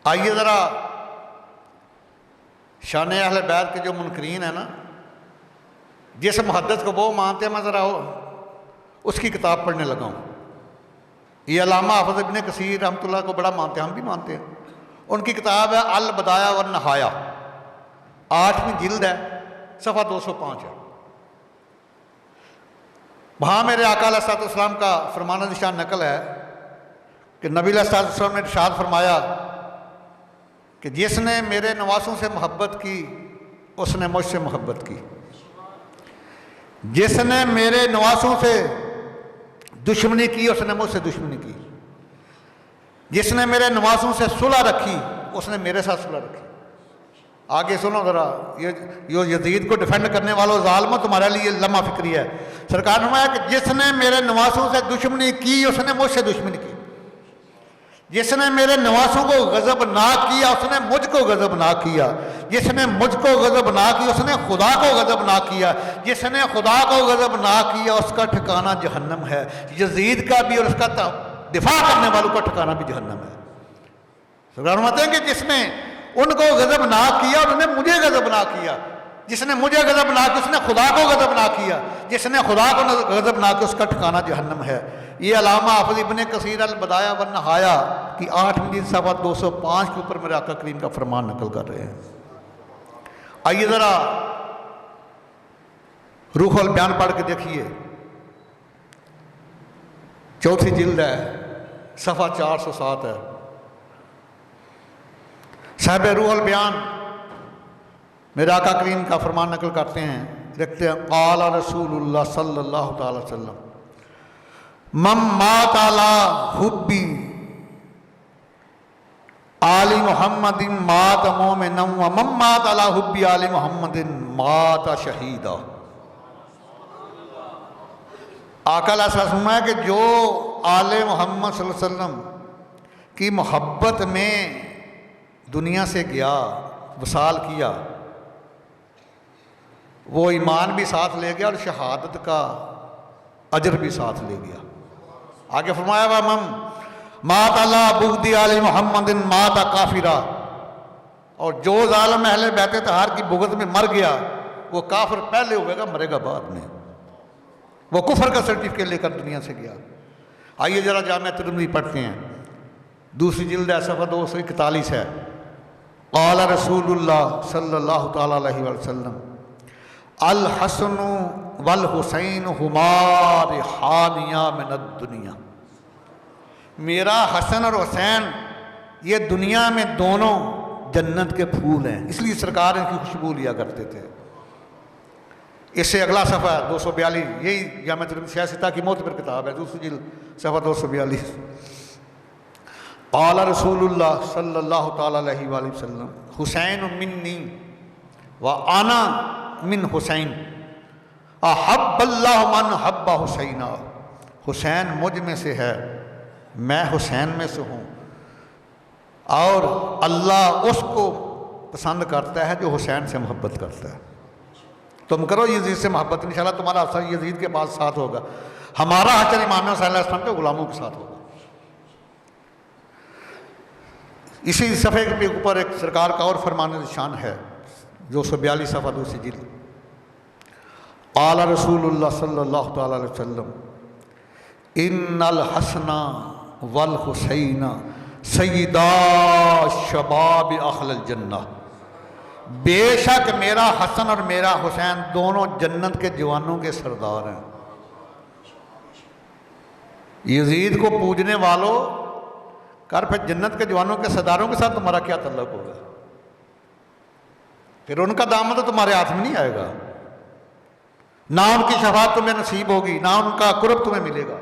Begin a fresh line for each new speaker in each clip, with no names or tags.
آئیے ذرا شان اہل بیت کے جو منکرین ہیں نا، جس محدث کو وہ مانتے ہیں، میں ذرا اس کی کتاب پڑھنے لگا ہوں۔ یہ علامہ حافظ ابن کثیر رحمۃ اللہ کو بڑا مانتے ہیں، ہم بھی مانتے ہیں۔ ان کی کتاب ہے البدایہ والنہایہ، 8ویں جلد ہے، صفحہ 205 ہے۔ وہاں میرے آقا علیہ الصلوۃ والسلام کا فرمان نشان نقل ہے کہ نبی علیہ الصلوۃ والسلام نے ارشاد فرمایا کہ جس نے میرے نواسوں سے محبت کی اس نے مجھ سے محبت کی، جس نے میرے نواسوں سے دشمنی کی اس نے مجھ سے دشمنی کی، جس نے میرے نواسوں سے صلح رکھی اس نے میرے ساتھ صلح رکھی۔ آگے سنو ذرا، یہ یزید کو ڈیفینڈ کرنے والوں ظالموں، تمہارے لیے لمحہ فکری ہے۔ سرکار نے فرمایا کہ جس نے میرے نواسوں سے دشمنی کی اس نے مجھ سے دشمنی کی، جس نے میرے نواسوں کو غضب نہ کیا اس نے مجھ کو غضب نہ کیا، جس نے مجھ کو غضب نہ کیا اس نے خدا کو غضب نہ کیا، جس نے خدا کو غضب نہ کیا اس کا ٹھکانہ جہنم ہے۔ یزید کا بھی اور اس کا دفاع کرنے والوں کا ٹھکانہ بھی جہنم ہے۔ سرکار فرماتے ہیں کہ جس نے ان کو غضب نہ کیا انہوں نے مجھے غضب نہ کیا، جس نے مجھے غضب نہ کیا اس نے خدا کو غضب نہ کیا، جس نے خدا کو غضب نہ کیا اس کا ٹھکانہ جہنم ہے۔ یہ علامہ حافظ ابن کثیر البدایہ والنہایہ کی 8ویں جلد صفحہ 205 کے اوپر میرے آقا کریم کا فرمان نقل کر رہے ہیں۔ آئیے ذرا روح البیان پڑھ کے دیکھیے، 4تھی جلد ہے، صفحہ 407 ہے۔ صاحب روح البیان میرے آقا کریم کا فرمان نقل کرتے ہیں، دیکھتے ہیں، قال رسول اللہ صلی اللہ تعالی وسلم من مات علی حبی آل محمد مات مومنا ومن مات علی حبی آل محمد مات شہیدا۔ آقا علیہ السلام ہے کہ جو آل محمد صلی اللہ علیہ وسلم کی محبت میں دنیا سے گیا، وصال کیا، وہ ایمان بھی ساتھ لے گیا اور شہادت کا اجر بھی ساتھ لے گیا۔ آگے فرمایا وَمَن مَاتَ عَلَىٰ بُغْضِ آلِ مُحَمَّدٍ مَاتَ کافرا، اور جو ظالم اہل بیت طہار کی بغض میں مر گیا وہ کافر پہلے ہوئے گا، مرے گا بعد میں، وہ کفر کا سرٹیفکیٹ لے کر دنیا سے گیا۔ آئیے ذرا جامعہ ترمذی پڑھتے ہیں، 2ری جلد ہے، صفحہ 241 ہے۔ قال رسول اللہ صلی اللہ تعالیٰ علیہ وسلم الحسن والحسین ہما ریحانیہ من الدنیا، میرا حسن اور حسین یہ دنیا میں دونوں جنت کے پھول ہیں، اس لیے سرکار ان کی خوشبو لیا کرتے تھے۔ اس سے اگلا صفحہ 242، یہی جامعہ ترمذی سیاستہ کی معتبر کتاب ہے، 2ری جلد صفحہ 242۔ قال رسول اللہ صلی اللہ تعالیٰ علیہ وآلہ وسلم حسین منی وانا من حسین احب اللہ من حب حسینہ، حسین مجھ میں سے ہے، میں حسین میں سے ہوں، اور اللہ اس کو پسند کرتا ہے جو حسین سے محبت کرتا ہے۔ تم کرو یزید سے محبت، انشاءاللہ تمہارا اثر یزید کے بعد ساتھ ہوگا، ہمارا حشر امام حسین علیہ السلام کے غلاموں کے ساتھ ہوگا۔ اسی صفحے کے اوپر ایک سرکار کا اور فرمان نشان ہے، 242 صفحہ 2ری جلد۔ قال رسول اللہ صلی اللہ تعالیٰ علیہ وسلم ان الحسن والحسین سیدا شباب اہل الجنہ، بے شک میرا حسن اور میرا حسین دونوں جنت کے جوانوں کے سردار ہیں۔ یزید کو پوجنے والوں کر پھر جنت کے جوانوں کے سرداروں کے ساتھ تمہارا کیا تعلق ہوگا؟ پھر ان کا دامن تو تمہارے ہاتھ میں نہیں آئے گا، نہ ان کی شفاعت تمہیں نصیب ہوگی، نہ ان کا قرب تمہیں ملے گا۔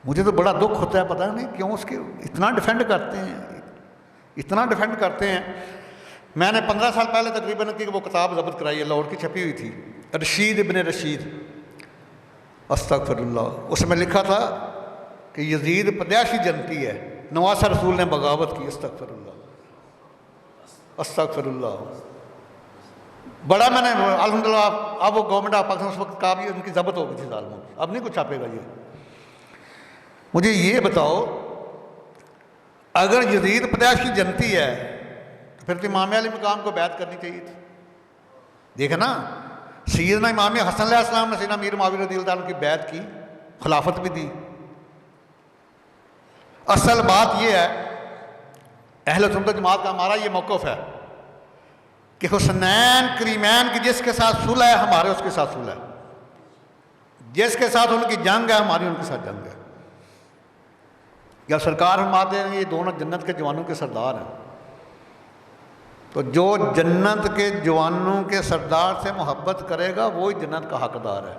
مجھے تو بڑا دکھ ہوتا ہے، پتہ نہیں کیوں اس کے اتنا ڈیفینڈ کرتے ہیں، اتنا ڈیفینڈ کرتے ہیں۔ میں نے 15 سال پہلے تقریباً کی وہ کتاب ضبط کرائی ہے، لاہور کی چھپی ہوئی تھی، رشید ابن رشید، استغفر اللہ، اس میں لکھا تھا کہ یزید پدیاشی جنتی ہے، نواسہ رسول نے بغاوت کی، استغفر اللہ استغفر اللہ۔ بڑا میں نے الحمدللہ، اب وہ گورنمنٹ آف پاکستان اس وقت کا بھی ان کی ضبط ہو گئی تھی ظالموں کی، اب نہیں کچھ چھاپے گا یہ۔ مجھے یہ بتاؤ اگر یزید پیدائش کی جنتی ہے تو پھر تو امام علی مقام کو بیعت کرنی چاہیے تھی. دیکھیں نا سیدنا امام حسن علیہ السلام نے سیدنا میر معاویہ رضی اللہ عنہ کی بیعت کی, خلافت بھی دی. اصل بات یہ ہے اہل سنت جماعت کا ہمارا یہ موقف ہے کہ حسنین کریمین کی جس کے ساتھ صلح ہے ہمارے اس کے ساتھ صلح ہے, جس کے ساتھ ان کی جنگ ہے ہماری ان کے ساتھ جنگ ہے. یا سرکار فرماتے ہیں یہ دونوں جنت کے جوانوں کے سردار ہیں, تو جو جنت کے جوانوں کے سردار سے محبت کرے گا وہی جنت کا حقدار ہے.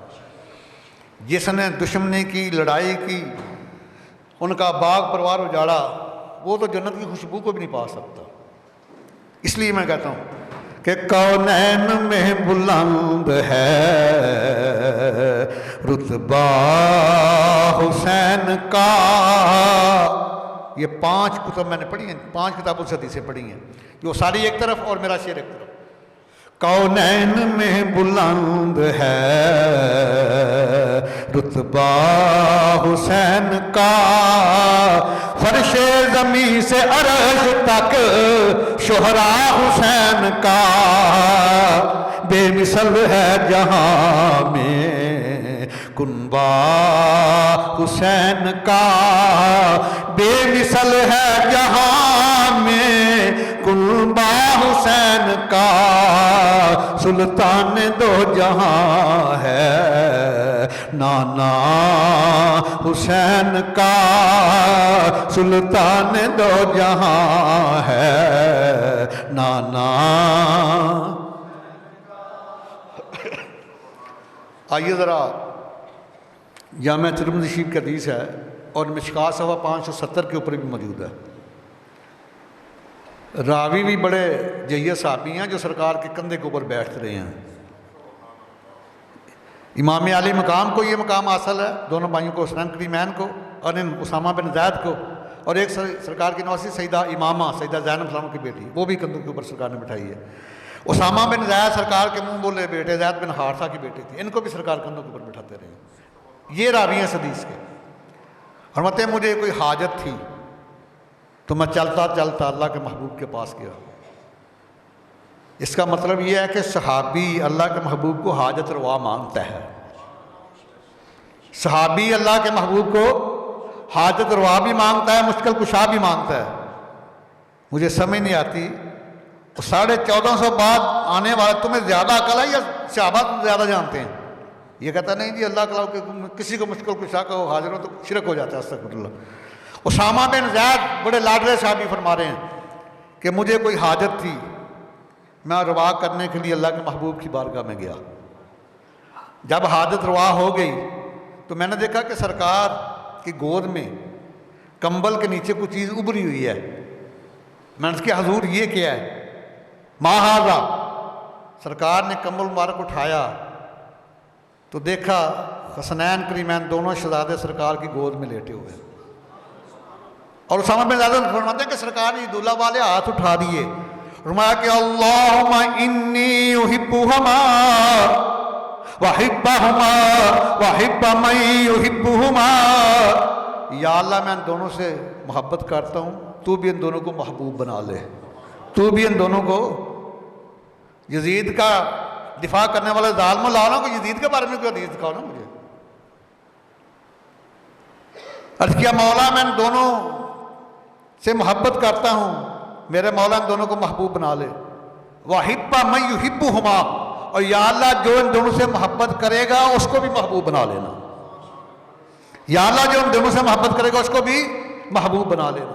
جس نے دشمنی کی, لڑائی کی, ان کا باغ پروار اجاڑا, وہ تو جنت کی خوشبو کو بھی نہیں پا سکتا. اس لیے میں کہتا ہوں کہ کونین میں بلند ہے رتبہ حسین کا. یہ 5 کتب میں نے پڑھی ہیں, 5 کتابوں سے حدیثیں پڑھی ہیں, جو ساری ایک طرف اور میرا شعر ایک طرف. کونین میں بلند ہے رتبہ حسین کا, فرش زمین سے عرش تک شہرا حسین کا, بے مثل ہے جہاں میں کنبہ حسین کا, بے مثل ہے جہاں میں کنبہ حسین کا, سلطان دو جہاں ہے نانا حسین کا, سلطان دو جہاں ہے نانا. آئیے ذرا جامعہ ترمذی شریف کی حدیث ہے اور مشکات صفحہ 570 کے اوپر بھی موجود ہے. راوی بھی بڑے جیے صحابی ہیں جو سرکار کے کندھے کے اوپر بیٹھ رہے ہیں. امام علی مقام کو یہ مقام حاصل ہے, دونوں بھائیوں کو, حسنین کریمین کو اور ان اسامہ بن زید کو, اور ایک سرکار کی نوسی سیدہ امامہ سیدہ زینب سلام کی بیٹی, وہ بھی کندھوں کے اوپر سرکار نے بٹھائی ہے. اسامہ بن زید سرکار کے منہ بولے بیٹے, زید بن حارثہ کی بیٹی تھی, ان کو بھی سرکار کندھوں کے اوپر بٹھاتے رہے. یہ راوی ہیں حدیث کے. فرماتے ہیں مجھے کوئی حاجت تھی تو میں چلتا چلتا اللہ کے محبوب کے پاس گیا. اس کا مطلب یہ ہے کہ صحابی اللہ کے محبوب کو حاجت روا مانگتا ہے. صحابی اللہ کے محبوب کو حاجت روا بھی مانگتا ہے, مشکل کشا بھی مانگتا ہے. مجھے سمجھ نہیں آتی 1450 بعد آنے والا تمہیں زیادہ عقل ہے یا صحابہ تم زیادہ جانتے ہیں؟ یہ کہتا نہیں جی اللہ کے کسی کو مشکل کشا کا حاضر ہو تو شرک ہو جاتا ہے. استغفر اللہ. اسامہ بن زید بڑے لاڈلے صحابی فرما رہے ہیں کہ مجھے کوئی حاجت تھی, میں روا کرنے کے لیے اللہ کے محبوب کی بارگاہ میں گیا. جب حاجت روا ہو گئی تو میں نے دیکھا کہ سرکار کی گود میں کمبل کے نیچے کچھ چیز ابری ہوئی ہے. میں نے اس کے حضور یہ کیا ہے؟ ما ھذا. سرکار نے کمبل مبارک اٹھایا تو دیکھا حسنین کریمین دونوں شہزادے سرکار کی گود میں لیٹے ہوئے ہیں. اور اسامہ بن زید فرماتے ہیں کہ سرکار نے دولہ والے ہاتھ اٹھا دیے, فرمایا کہ اللہم انی احبہما وحبہما وحب من یحبہما. یا اللہ میں ان دونوں سے محبت کرتا ہوں, تو بھی ان دونوں کو محبوب بنا لے, تو بھی ان دونوں کو. یزید کا دفاع کرنے والے ظالموں لانا کو یزید کے بارے میں کوئی حدیث دکھاؤ نا مجھے. عرض کیا مولا میں ان دونوں سے محبت کرتا ہوں, میرے مولا ان دونوں کو محبوب بنا لے. وَحِبَّ مَن يُحِبُّهُمَا, اور یا اللہ جو ان دونوں سے محبت کرے گا اس کو بھی محبوب بنا لینا. یا اللہ جو ان دونوں سے محبت کرے گا اس کو بھی محبوب بنا لینا.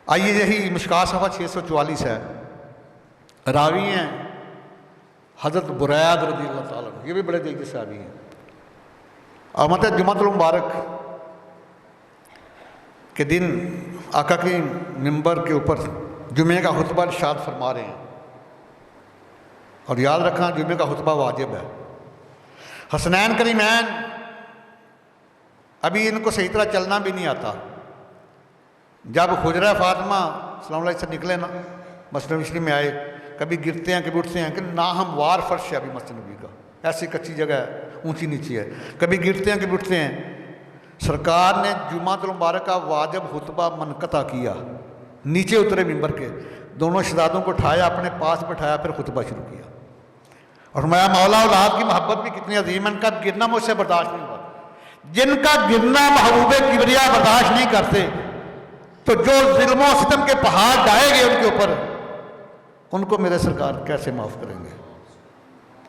آئیے یہی مشکات صفحہ 644 ہے. راوی ہیں حضرت برید رضی اللہ تعالیٰ عنہ, یہ بھی بڑے دیکھ صحابی ہیں. اور مطلب جمعۃ المبارک کے دن آقا کی منبر کے اوپر جمعے کا خطبہ ارشاد فرما رہے ہیں. اور یاد رکھنا جمعے کا خطبہ واجب ہے. حسنین کریمین ابھی ان کو صحیح طرح چلنا بھی نہیں آتا. جب حجرہ فاطمہ سلام اللہ سے نکلے نا, مسجد نبوی میں آئے, کبھی گرتے ہیں کبھی اٹھتے ہیں, کہ ناہموار فرش ہے ابھی مسجد نبوی کا, ایسی کچی جگہ ہے, اونچی نیچی ہے, کبھی گرتے ہیں کبھی اٹھتے ہیں. سرکار نے جمعۃ المبارک کا واجب خطبہ منقطع کیا، نیچے اترے ممبر کے، دونوں شہزادوں کو اٹھایا، اپنے پاس بٹھایا، پھر خطبہ شروع کیا اور فرمایا مولا اولاد کی محبت بھی کتنی عظیم ہے، ان کا گرنا مجھ سے برداشت نہیں ہوا۔ جن کا گرنا محبوب کبریا برداشت نہیں کرتے تو جو ظلم و ستم کے پہاڑ ڈائے گئے ان کے اوپر، ان کو میرے سرکار کیسے معاف کریں گے؟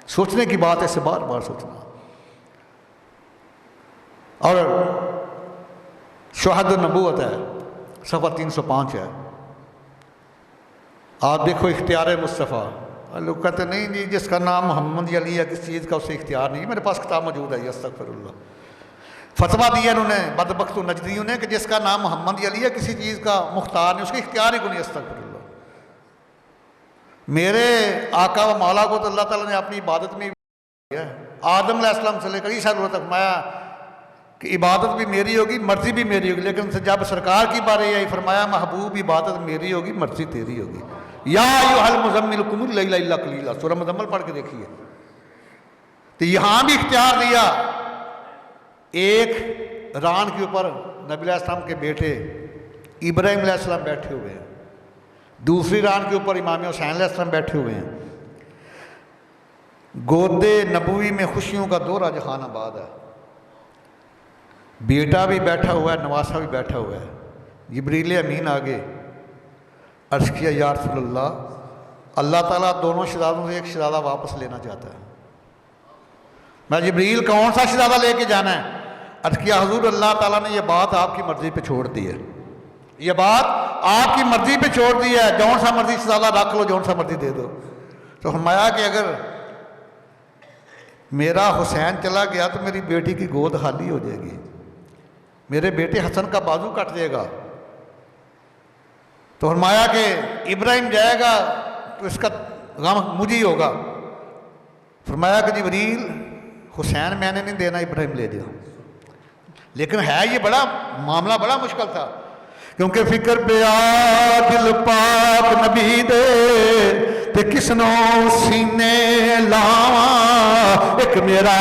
سوچنے کی بات ہے، اسے بار بار سوچنا۔ اور شہد النبوت ہے، صفحہ 305 ہے، آپ دیکھو اختیار مصطفیٰ۔ لوگ کہتے نہیں جی جس کا نام محمد علی ہے کس چیز کا اسے اختیار نہیں۔ میرے پاس کتاب موجود ہے، استغفر اللہ، فتویٰ دیا انہوں نے بدبخت نجدیوں نے کہ جس کا نام محمد علی ہے کسی چیز کا مختار نہیں، اس کے اختیار ہی کو نہیں، استغفر اللہ۔ میرے آقا و مولا کو تو اللہ تعالیٰ نے اپنی عبادت میں آدم علیہ السلام سے لے کر عیسیٰ علیہ السلام تک فرمایا کہ عبادت بھی میری ہوگی، مرضی بھی میری ہوگی، لیکن جب سرکار کی باری آئی فرمایا محبوب عبادت میری ہوگی، مرضی تیری ہوگی۔ یا ایھا المزمل قم اللیل الا قلیلا، سورہ مزمل پڑھ کے دیکھیے۔ تو یہاں بھی اختیار دیا، ایک ران کے اوپر نبی علیہ السلام کے بیٹے ابراہیم علیہ السلام بیٹھے ہوئے ہیں، دوسری ران کے اوپر امام حسین علیہ السلام بیٹھے ہوئے ہیں۔ گودے نبوی میں خوشیوں کا دورہ جہان آباد ہے، بیٹا بھی بیٹھا ہوا ہے، نواسا بھی بیٹھا ہوا ہے۔ جبریل امین آگے عرض کیا یا رسول اللہ، اللہ تعالیٰ دونوں شہزادوں سے ایک شہزادہ واپس لینا چاہتا ہے۔ میں جبریل کون سا شہزادہ لے کے جانا ہے؟ عرض کیا حضور اللہ تعالیٰ نے یہ بات آپ کی مرضی پہ چھوڑ دی ہے، یہ بات آپ کی مرضی پہ چھوڑ دی ہے، جون سا مرضی شہزادہ رکھ لو، جون سا مرضی دے دو۔ تو فرمایا کہ اگر میرا حسین چلا گیا تو میری بیٹی کی گود خالی ہو جائے گی، میرے بیٹے حسن کا بازو کٹ جائے گا۔ تو فرمایا کہ ابراہیم جائے گا تو اس کا غم مجھے ہی ہوگا۔ فرمایا کہ جبریل حسین میں نے نہیں دینا، ابراہیم لے جاؤ۔ لیکن ہے یہ بڑا معاملہ بڑا مشکل تھا، کیونکہ فکر پہ آ دل پاک نبی دے تے کس نو سینے لاواں، ایک میرا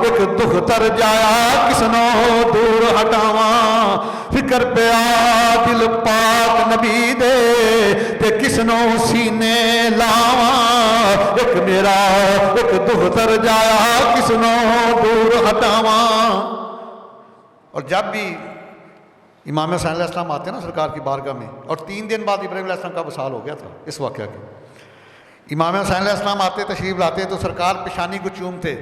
ایک دکھ تر جایا کس نو دور ہٹاواں۔ فکر پہ آ دل پاک نبی دے تے کس نو سینے لاواں، ایک میرا ایک دکھ تر جایا کس نو دور ہٹاواں۔ اور جب بھی امام حسین علیہ السلام آتے ہیں نا سرکار کی بارگاہ میں، اور 3 دن بعد ابراہیم علیہ السلام کا وصال ہو گیا تھا اس واقعہ کے، امام حسین علیہ السلام آتے تشریف لاتے تو سرکار پیشانی کو چومتے،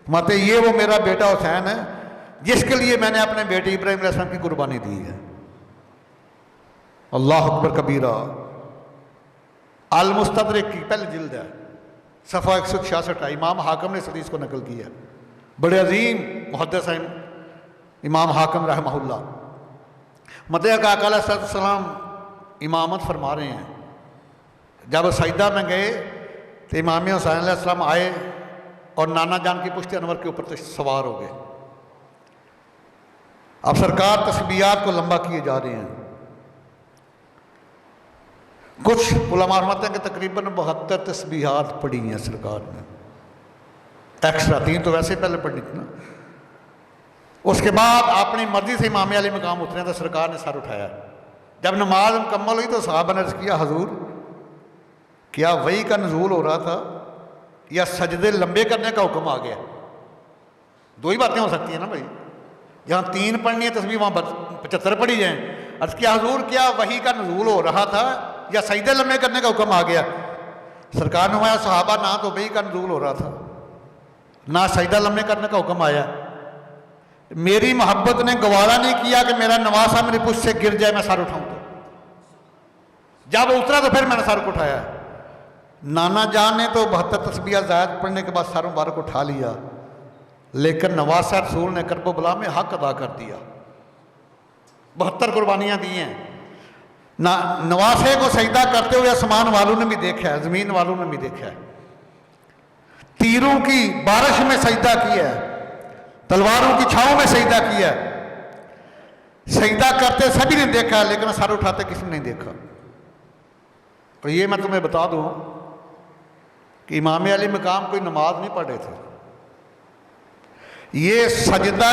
فرماتے یہ وہ میرا بیٹا حسین ہے جس کے لیے میں نے اپنے بیٹے ابراہیم علیہ السلام کی قربانی دی ہے۔ اللہ اکبر کبیرہ، المستدرک کی پہلی جلد ہے، صفحہ 166 ہے، امام حاکم نے اس حدیث کو نقل کیا ہے، بڑے عظیم محدث ہیں امام حاکم رحمہ اللہ۔ مدعا کا آقا علیہ السلام امامت فرما رہے ہیں، جب سجدہ میں گئے تو امام حسین علیہ السلام آئے اور نانا جان کی پشت انور کے اوپر سوار ہو گئے۔ اب سرکار تسبیحات کو لمبا کیے جا رہے ہیں، کچھ علماء فرماتے ہیں کہ تقریباً 72 تسبیحات پڑھی ہیں سرکار نے، ایکسٹرا 3 تو ویسے پہلے پڑھنی تھی نا۔ اس کے بعد اپنی مرضی سے امام علی مقام اترے تو سرکار نے سر اٹھایا۔ جب نماز مکمل ہوئی تو صحابہ نے عرض کیا حضور کیا وحی کا نزول ہو رہا تھا یا سجدے لمبے کرنے کا حکم آ گیا؟ 2 ہی باتیں ہو سکتی ہیں نا بھائی، جہاں 3 پڑھنی ہے تسبیح وہاں 75 پڑھی جائیں۔ عرض کیا حضور کیا وحی کا نزول ہو رہا تھا یا سجدے لمبے کرنے کا حکم آ گیا؟ سرکار نے فرمایا صحابہ نہ تو وحی کا نزول ہو رہا تھا نہ سجدہ لمبے کرنے کا حکم آیا، میری محبت نے گوارا نہیں کیا کہ میرا نواسا میری پشت سے گر جائے میں سر اٹھاؤں تو جب اترا تو پھر میں نے سر کو اٹھایا۔ نانا جان نے تو 72 تسبیحات زائد پڑھنے کے بعد سر مبارک اٹھا لیا، لیکن نواسا رسول نے کرب و بلا میں حق ادا کر دیا، 72 قربانیاں دی ہیں۔ نواسے کو سجدہ کرتے ہوئے آسمان والوں نے بھی دیکھا ہے، زمین والوں نے بھی دیکھا ہے، تیروں کی بارش میں سجدہ کیا ہے، تلواروں کی چھاؤں میں سجدہ کیا ہے، سجدہ کرتے سبھی نے دیکھا لیکن سر اٹھاتے کسی نے نہیں دیکھا۔ اور یہ میں تمہیں بتا دوں کہ امام علی مقام کوئی نماز نہیں پڑھ رہے تھے، یہ سجدہ